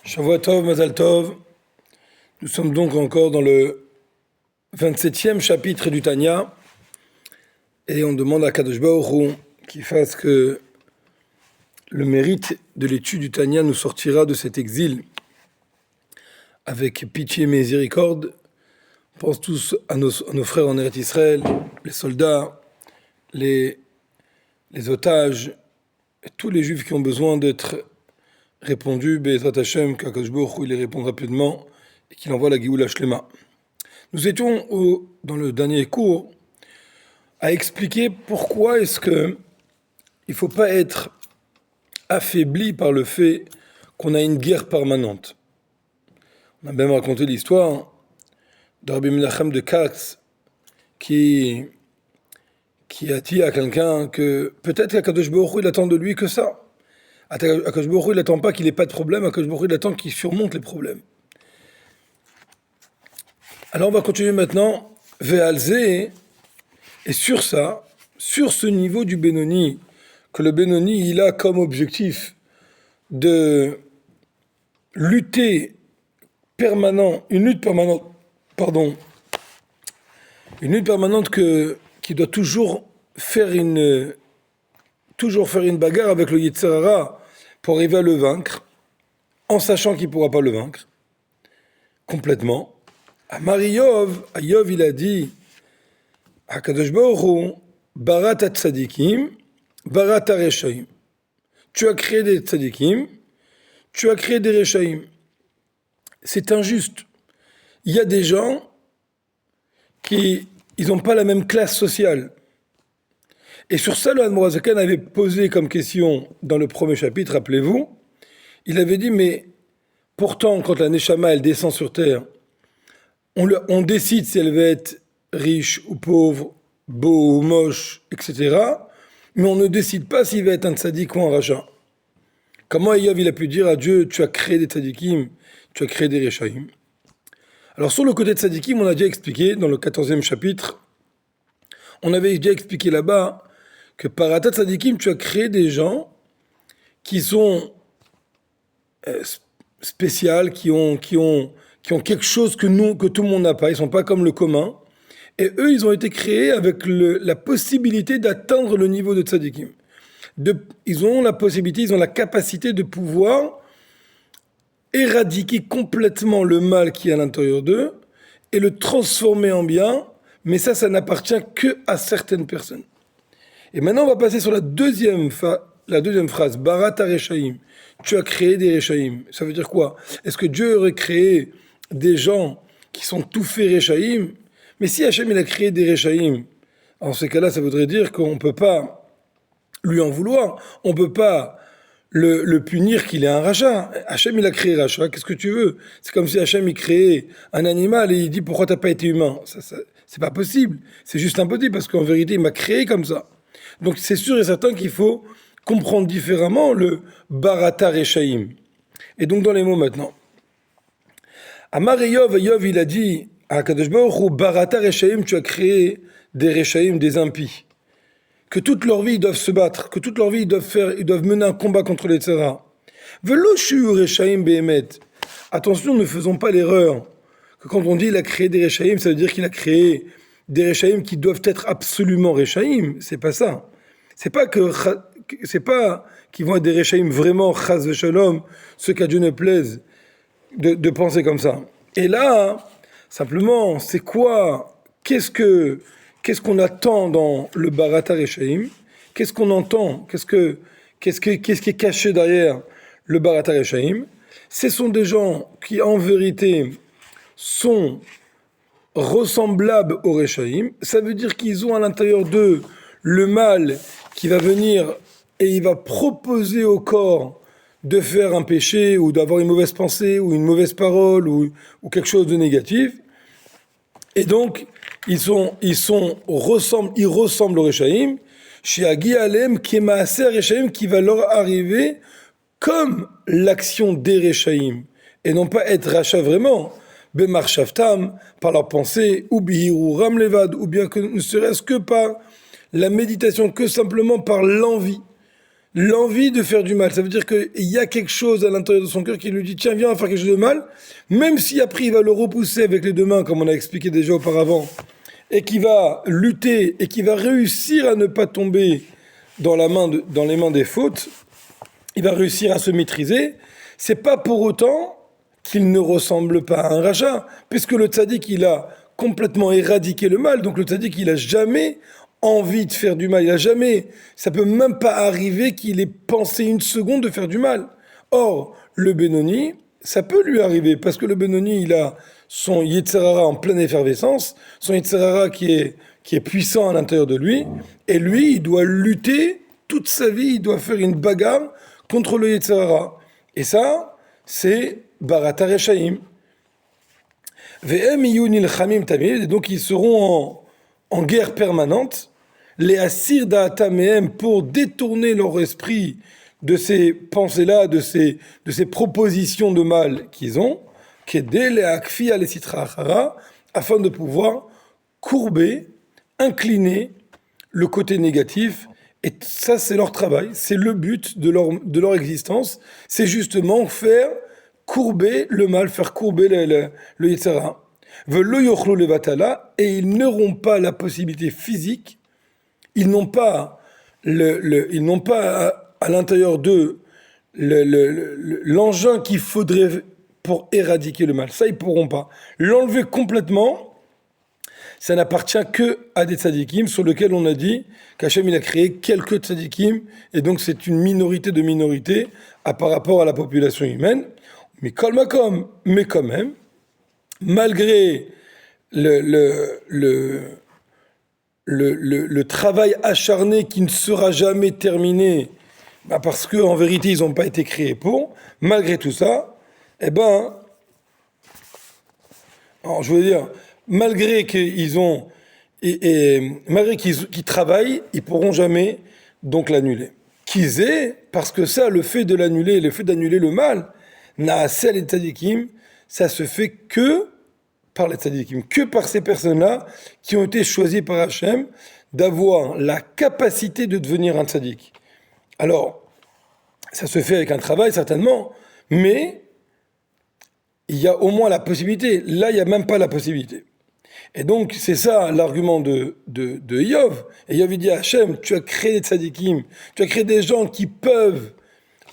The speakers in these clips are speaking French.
Shavua Tov, Mazal Tov. Nous sommes donc encore dans le 27e chapitre du Tanya et on demande à Kadosh Baruch Hu qu'il fasse que le mérite de l'étude du Tanya nous sortira de cet exil avec pitié et miséricorde. On pense tous à nos frères en Eretz Israël, les soldats, les otages, et tous les juifs qui ont besoin d'être répondus, Be'ezrat Hashem, qu'Akadosh Baruch Hu les répond rapidement et qu'il envoie la Géoula Shlema. Nous étions dans le dernier cours à expliquer pourquoi est-ce que il ne faut pas être affaibli par le fait qu'on a une guerre permanente. On a même raconté l'histoire de Rabbi Menachem de Katz qui a dit à quelqu'un que peut-être qu'Akadosh Baruch Hu il attend de lui que ça. Akadosh Baruch Hu il n'attend pas qu'il n'ait pas de problème, Akadosh Baruch Hu il attend qu'il surmonte les problèmes. Alors on va continuer maintenant, Ve'alze, et sur ça, sur ce niveau du Benoni, que le Benoni il a comme objectif de lutter une lutte permanente qui doit toujours faire une bagarre avec le Yetzer Hara pour arriver à le vaincre, en sachant qu'il ne pourra pas le vaincre complètement. À Yov il a dit à Kadosh Baruch Hu, Barat tzadikim, Barat reshaim. Tu as créé des tzadikim, tu as créé des reshaim. C'est injuste. Il y a des gens qui n'ont pas la même classe sociale. Et sur ça, le Admor HaZaken avait posé comme question dans le premier chapitre, rappelez-vous, il avait dit, mais pourtant, quand la Neshama, elle descend sur terre, on décide si elle va être riche ou pauvre, beau ou moche, etc. Mais on ne décide pas s'il va être un tzaddik ou un rachat. Comment Yov il a pu dire à Dieu, tu as créé des tzaddikim, tu as créé des reshaim. Alors sur le côté de tzaddikim, on a déjà expliqué dans le 14e chapitre, on avait déjà expliqué là-bas que par Atat tzaddikim, tu as créé des gens qui sont spéciales, qui ont quelque chose que tout le monde n'a pas. Ils sont pas comme le commun. Et eux, ils ont été créés avec la possibilité d'atteindre le niveau de tzaddikim. Ils ont la capacité de pouvoir éradiquer complètement le mal qui est à l'intérieur d'eux et le transformer en bien. Mais ça n'appartient que à certaines personnes. Et maintenant, on va passer sur la deuxième phrase. Barat reshaim. Tu as créé des reshaim. Ça veut dire quoi? Est-ce que Dieu aurait créé des gens qui sont tout faits reshaim? Mais si Hachem il a créé des reshaim, en ces cas-là, ça voudrait dire qu'on ne peut pas lui en vouloir. On ne peut pas le punir qu'il est un rachat. Hachem il a créé rachat. Qu'est-ce que tu veux? C'est comme si Hachem il créait un animal et il dit pourquoi t'as pas été humain? Ça, c'est pas possible. C'est juste impossible parce qu'en vérité il m'a créé comme ça. Donc c'est sûr et certain qu'il faut comprendre différemment le Barata Reshaim. Et donc dans les mots maintenant. Amar Yov il a dit à Kadosh Baruch Hu, Barata Reshaim, tu as créé des Reshaim, des impies. Que toute leur vie ils doivent se battre, que toute leur vie ils doivent mener un combat contre les Tzara. Velo shu Reshaim behemet. Attention, ne faisons pas l'erreur que quand on dit il a créé des Reshaim, ça veut dire qu'il a créé des Reshaim qui doivent être absolument Reshaim. C'est pas ça. C'est pas qu'ils vont être des Reshaim vraiment chas v'shalom, ceux qu'à Dieu ne plaise de penser comme ça. Et là, simplement, c'est quoi? Qu'est-ce qu'on attend dans le Barata Reshaim? Qu'est-ce qu'on entend? Qu'est-ce qui est caché derrière le Barata Reshaim? Ce sont des gens qui, en vérité, sont ressemblables aux Reshaim. Ça veut dire qu'ils ont à l'intérieur d'eux le mal qui va venir et il va proposer au corps de faire un péché ou d'avoir une mauvaise pensée ou une mauvaise parole ou quelque chose de négatif. Et donc, ils ressemblent aux Reshaim. Shiagi alem kemaaser Reshaim qui va leur arriver comme l'action des Reshaim et non pas être rachat vraiment. Bemar Shavtam, par leur pensée, ou Bihiru Ram Levad, ou bien que ne serait-ce que par la méditation, que simplement par l'envie. l'envie de faire du mal. Ça veut dire qu'il y a quelque chose à l'intérieur de son cœur qui lui dit tiens, viens, on va faire quelque chose de mal, même si après il va le repousser avec les deux mains, comme on a expliqué déjà auparavant, et qui va lutter et qui va réussir à ne pas tomber dans les mains des fautes, il va réussir à se maîtriser. C'est pas pour autant qu'il ne ressemble pas à un rachat, puisque le tzaddik, il a complètement éradiqué le mal. Donc le tzaddik, il a jamais envie de faire du mal. Il a jamais, ça peut même pas arriver qu'il ait pensé une seconde de faire du mal. Or, le Benoni, ça peut lui arriver, parce que le Benoni, il a son Yetzer Hara en pleine effervescence, son Yetzer Hara qui est puissant à l'intérieur de lui, et lui, il doit lutter toute sa vie, il doit faire une bagarre contre le Yetzer Hara. Et ça, c'est Barata Reshaim. Ve'em iyun ilchamim tamid, et donc ils seront en guerre permanente, les assir da'ata mehem, pour détourner leur esprit de ces pensées-là, de ces propositions de mal qu'ils ont, kedé le'akfi alesitra achara, afin de pouvoir courber, incliner le côté négatif. Et ça, c'est leur travail, c'est le but de leur existence, c'est justement faire courber le mal, faire courber le Yetzer Hara. Velo yochlu levatala, et ils n'auront pas la possibilité physique, ils n'ont pas ils n'ont pas à l'intérieur d'eux l'engin qu'il faudrait pour éradiquer le mal. Ça, ils pourront pas. L'enlever complètement, ça n'appartient que à des tzadikim sur lesquels on a dit qu'Hachem il a créé quelques tzadikim, et donc c'est une minorité de minorité par rapport à la population humaine. Mais kol makom, mais quand même, malgré le travail acharné qui ne sera jamais terminé, parce qu'en vérité ils n'ont pas été créés pour, malgré tout ça, eh ben, alors, je veux dire, malgré qu'ils ont malgré qu'ils travaillent, ils pourront jamais donc l'annuler. Qu'ils aient, parce que ça, le fait d'annuler le mal, naaseh les tzadikim, ça se fait que par les tzadikim, que par ces personnes-là qui ont été choisies par Hachem d'avoir la capacité de devenir un tzadik. Alors, ça se fait avec un travail certainement, mais il y a au moins la possibilité. Là, il n'y a même pas la possibilité. Et donc, c'est ça l'argument de Yov. Et Yov, il dit à Hachem, tu as créé des tzadikim, tu as créé des gens qui peuvent,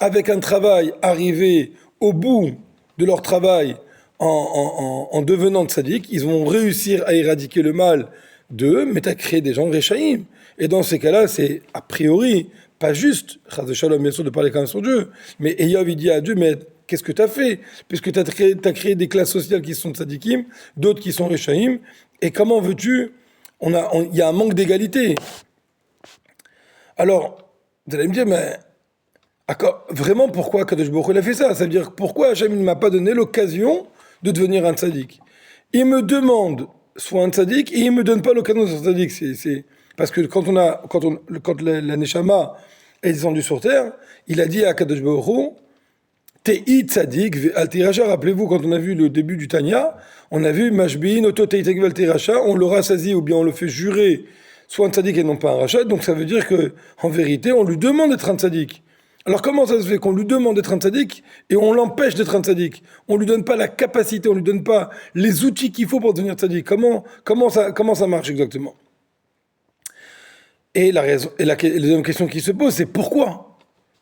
avec un travail, arriver au bout de leur travail en devenant tzadik. Ils vont réussir à éradiquer le mal d'eux, mais tu as créé des gens réchaïm. Et dans ces cas-là, c'est a priori pas juste, chas de shalom, bien sûr, de parler quand même sur Dieu. Mais Yov, il dit à Dieu, mais qu'est-ce que tu as fait? Puisque tu as créé des classes sociales qui sont tzadikim, d'autres qui sont réchaïm. Et comment veux-tu? Il y a un manque d'égalité. Alors, vous allez me dire, mais vraiment, pourquoi Kadosh Baruch Hu a fait ça? Ça veut dire, pourquoi Hachem ne m'a pas donné l'occasion de devenir un tzaddik? Il me demande soit un tzaddik et il me donne pas l'occasion de devenir un tzaddik. Parce que quand la Neshama est descendue sur terre, il a dit à Kadosh Baruch Hu, Tei tzadik ve'al racha. Rappelez-vous, quand on a vu le début du Tanya, on a vu Mashbi'in oto tei tzadik ve'al racha, on le rassasie ou bien on le fait jurer soit un tzadik et non pas un rachat. Donc ça veut dire que en vérité, on lui demande d'être un tzadik. Alors comment ça se fait qu'on lui demande d'être un tzaddik et on l'empêche d'être un tzaddik? On lui donne pas la capacité, on lui donne pas les outils qu'il faut pour devenir tzaddik. Comment ça marche exactement? Et la deuxième question qui se pose, c'est pourquoi?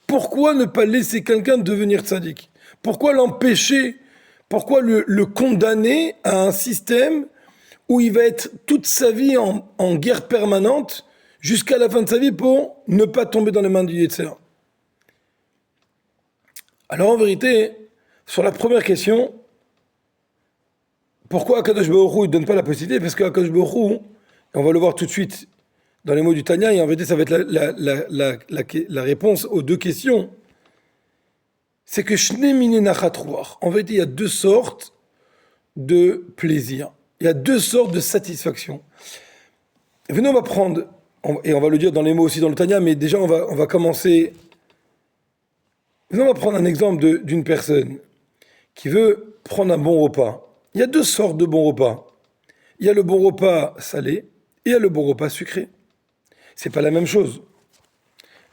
Pourquoi ne pas laisser quelqu'un devenir tzaddik? Pourquoi l'empêcher? Pourquoi le condamner à un système où il va être toute sa vie en guerre permanente jusqu'à la fin de sa vie pour ne pas tomber dans les mains du Yetzer? Alors en vérité, sur la première question, pourquoi Akadosh Baruch Hu ne donne pas la possibilité? Parce qu'Akadosh Baruch Hu, et on va le voir tout de suite dans les mots du Tanya, et en vérité ça va être la réponse aux deux questions, c'est que Shne Mine Nachat Ruach, en vérité il y a deux sortes de plaisir, il y a deux sortes de satisfaction. Venez, on va prendre, et on va le dire dans les mots aussi dans le Tanya, mais déjà on va commencer. On va prendre un exemple d'une personne qui veut prendre un bon repas. Il y a deux sortes de bons repas. Il y a le bon repas salé et il y a le bon repas sucré. C'est pas la même chose.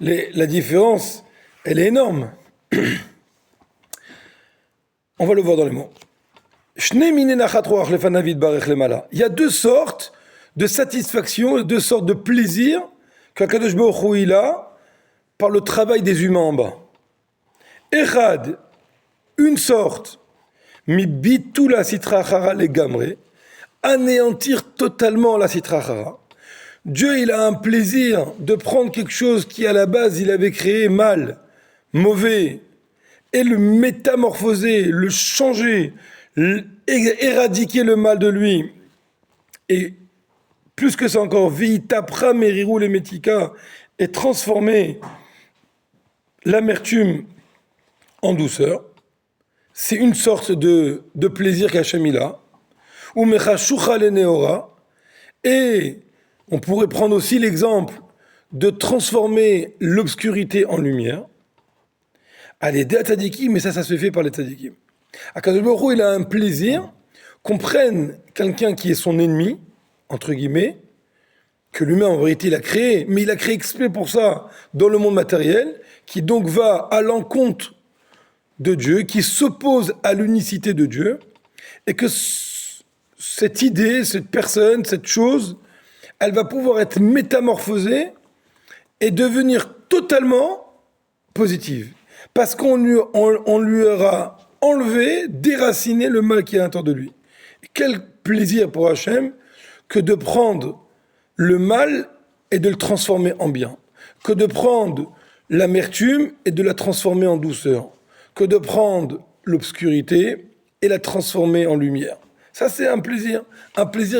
La différence, elle est énorme. On va le voir dans les mots. Il y a deux sortes de satisfaction, deux sortes de plaisir qu'Akadosh Baruch Hu il a par le travail des humains en bas. Echad, une sorte, mi bitula sitra achara le gamre, anéantir totalement la sitra achara. Dieu, il a un plaisir de prendre quelque chose qui, à la base, il avait créé mal, mauvais, et le métamorphoser, le changer, éradiquer le mal de lui. Et plus que ça encore, vitapra merirou le metika, et transformer l'amertume en douceur. C'est une sorte de plaisir qu'Hachem il a. Ou mechashucha le neora, et on pourrait prendre aussi l'exemple de transformer l'obscurité en lumière. Allez, des tzadikim, mais ça se fait par les tzadikim. Akadosh Baruch Hu, il a un plaisir qu'on prenne quelqu'un qui est son ennemi, entre guillemets, que l'humain en vérité il a créé, mais il a créé exprès pour ça dans le monde matériel, qui donc va à l'encontre de Dieu, qui s'oppose à l'unicité de Dieu, et que cette idée, cette personne, cette chose, elle va pouvoir être métamorphosée et devenir totalement positive. Parce qu'on lui aura enlevé, déraciné le mal qui est à l'intérieur de lui. Quel plaisir pour Hachem que de prendre le mal et de le transformer en bien. Que de prendre l'amertume et de la transformer en douceur. Que de prendre l'obscurité et la transformer en lumière. Ça, c'est un plaisir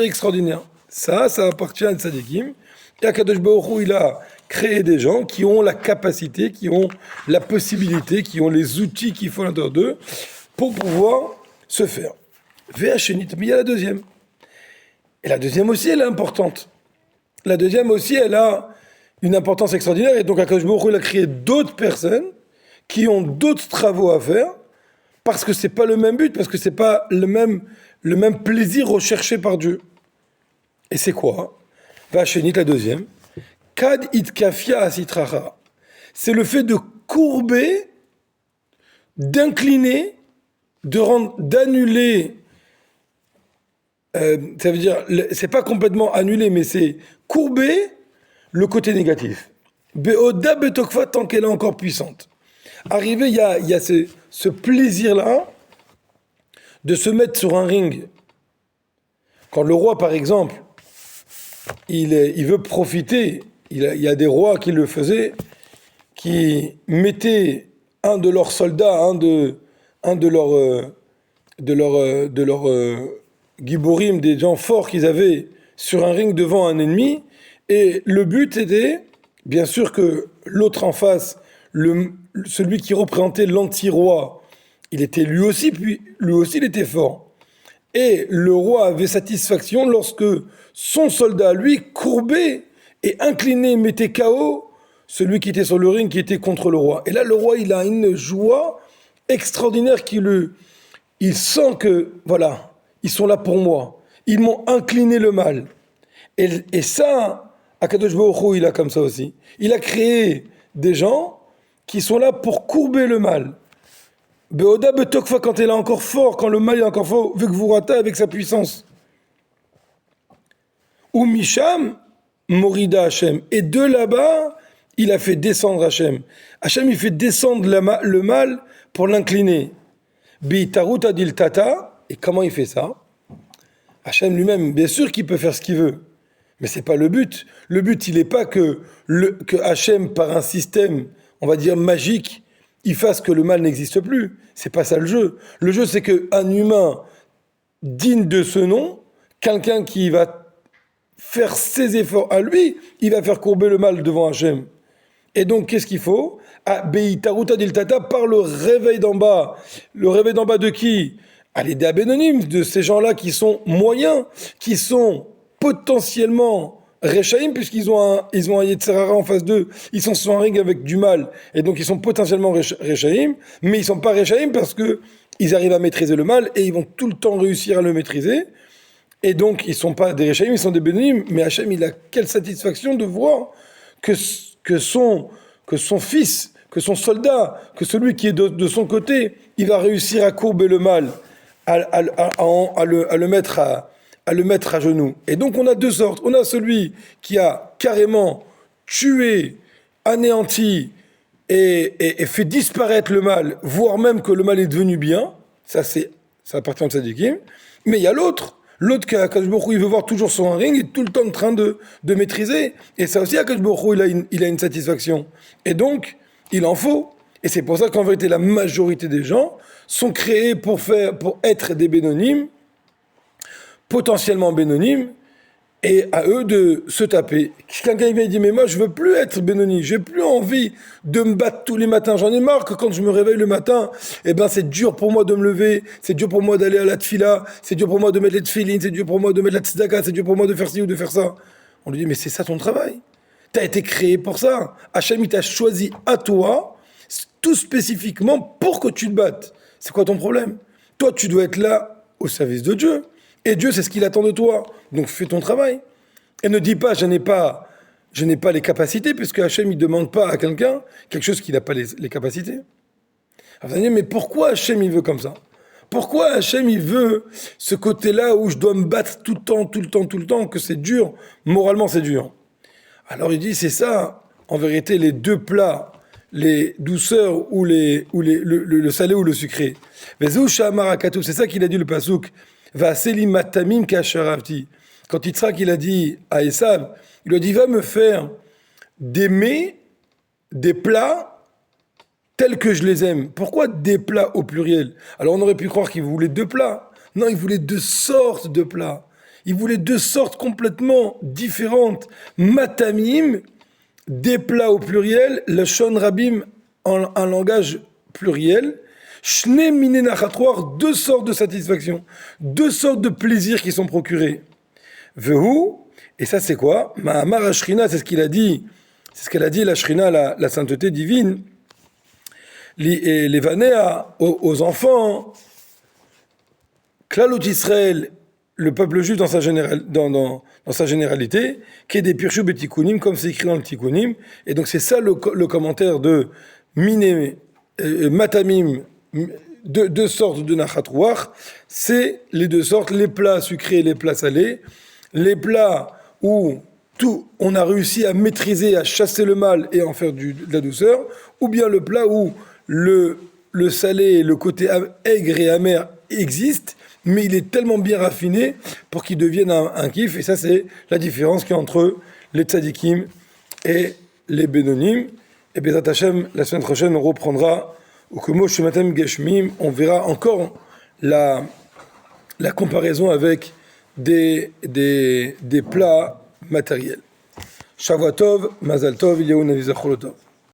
extraordinaire. Ça appartient à Tzadikim. Et Akadosh Baruch Hu, il a créé des gens qui ont la capacité, qui ont la possibilité, qui ont les outils qu'il faut à l'intérieur d'eux pour pouvoir se faire. Véachénit, mais il y a la deuxième. Et la deuxième aussi, elle est importante. La deuxième aussi, elle a une importance extraordinaire. Et donc, Akadosh Baruch Hu, il a créé d'autres personnes qui ont d'autres travaux à faire parce que c'est pas le même but, parce que c'est pas le même plaisir recherché par Dieu. Et c'est quoi? Vachénit, la deuxième. Kad itkafia asitracha. C'est le fait de courber, d'incliner, d'annuler. Ça veut dire, c'est pas complètement annulé, mais c'est courber le côté négatif. Beoda betokfa, tant qu'elle est encore puissante. Arrivé, il y a ce plaisir-là de se mettre sur un ring. Quand le roi, par exemple, il veut profiter, il y a des rois qui le faisaient, qui mettaient un de leurs soldats, un de leurs giborim, des gens forts qu'ils avaient sur un ring devant un ennemi, et le but était, bien sûr que l'autre en face, celui qui représentait l'anti-roi, il était lui aussi il était fort. Et le roi avait satisfaction lorsque son soldat, lui, courbé et incliné, mettait KO celui qui était sur le ring, qui était contre le roi. Et là, le roi, il a une joie extraordinaire il sent que, voilà, ils sont là pour moi. Ils m'ont incliné le mal. Et ça, Akadosh Baruch Hu, il a comme ça aussi. Il a créé des gens qui sont là pour courber le mal. Beoda betokfa, quand elle est encore fort, quand le mal est encore fort, vu que vous ratez avec sa puissance. Ou Misham, Morida Hachem. Et de là-bas, il a fait descendre Hachem. Hachem, il fait descendre le mal pour l'incliner. Bi tarut adil tata. Et comment il fait ça? Hachem lui-même, bien sûr qu'il peut faire ce qu'il veut. Mais c'est pas le but. Le but, il n'est pas que Hachem, par un système, on va dire magique, il fasse que le mal n'existe plus. C'est pas ça le jeu. Le jeu, c'est qu'un humain digne de ce nom, quelqu'un qui va faire ses efforts à lui, il va faire courber le mal devant Hachem. Et donc, qu'est-ce qu'il faut? Beïtaruta diltata, par le réveil d'en bas. Le réveil d'en bas de qui? Allez, des abénonymes, de ces gens-là qui sont moyens, qui sont potentiellement Rechaïm, puisqu'ils ont un Yetzerara en face d'eux, ils sont sur un ring avec du mal, et donc ils sont potentiellement Rechaïm, mais ils sont pas Rechaïm parce que ils arrivent à maîtriser le mal, et ils vont tout le temps réussir à le maîtriser, et donc ils sont pas des Rechaïm, ils sont des Bénim, mais Hachem, il a quelle satisfaction de voir que son que son fils, que son soldat, que celui qui est de son côté, il va réussir à courber le mal, à le mettre à genoux. Et donc on a deux sortes. On a celui qui a carrément tué, anéanti et fait disparaître le mal, voire même que le mal est devenu bien. Ça appartient au tzadikim. Mais il y a l'autre qui Akadosh Baruch Hu, il veut voir toujours son ring, il est tout le temps en train de maîtriser. Et ça aussi, Akadosh Baruch Hu, il a une satisfaction. Et donc, il en faut. Et c'est pour ça qu'en vérité, la majorité des gens sont créés pour être des bénonymes, potentiellement bénonymes, et à eux de se taper. Quelqu'un vient et dit, mais moi je veux plus être bénoni, j'ai plus envie de me battre tous les matins. J'en ai marre que quand je me réveille le matin, c'est dur pour moi de me lever, c'est dur pour moi d'aller à la tfila, c'est dur pour moi de mettre les tfilines, c'est dur pour moi de mettre la tzedaka, c'est dur pour moi de faire ci ou de faire ça. On lui dit, mais c'est ça ton travail. T'as été créé pour ça. Hachem, il t'a choisi à toi, tout spécifiquement pour que tu te battes. C'est quoi ton problème? Toi, tu dois être là au service de Dieu. Et Dieu, c'est ce qu'il attend de toi. Donc fais ton travail. Et ne dis pas, je n'ai pas les capacités, puisque Hachem, il ne demande pas à quelqu'un quelque chose qu'il n'a pas les capacités. Alors vous allez dire, mais pourquoi Hachem, il veut comme ça? Pourquoi Hachem, il veut ce côté-là où je dois me battre tout le temps, que c'est dur, moralement c'est dur? Alors il dit, c'est ça, en vérité, les deux plats, les douceurs ou le salé ou le sucré. C'est ça qu'il a dit le pasouk. Va selim matamim kasharavti. Quand Yitzhak il a dit à Esav, il lui a dit va me faire des mets, des plats tels que je les aime. Pourquoi des plats au pluriel? Alors on aurait pu croire qu'il voulait deux plats. Non, il voulait deux sortes de plats. Il voulait deux sortes complètement différentes. Matamim, des plats au pluriel, le shon rabim en un langage pluriel. Shne mine nachatouar, deux sortes de satisfaction, deux sortes de plaisirs qui sont procurés. Vehu, et ça c'est quoi? Ma'amar Ashrina, c'est ce qu'il a dit, c'est ce qu'elle a dit la Shrina, la sainteté divine. Les vanéa aux enfants, Klalot Israël, le peuple juif dans sa généralité, qui est des pirshu betikunim, comme c'est écrit dans le tikkunim. Et donc c'est ça le commentaire de Mine Matamim. Deux sortes de nachatouach, c'est les deux sortes, les plats sucrés et les plats salés, les plats où on a réussi à maîtriser, à chasser le mal et en faire de la douceur, ou bien le plat où le salé, le côté aigre et amer existe, mais il est tellement bien raffiné pour qu'il devienne un kiff, et ça c'est la différence qu'il y a entre les tzadikim et les bénonim. Et Bezat Hashem, la semaine prochaine, on reprendra on verra encore la comparaison avec des plats matériels. Shavuot Tov, Mazal Tov, Yahu Navi Zachor Tov.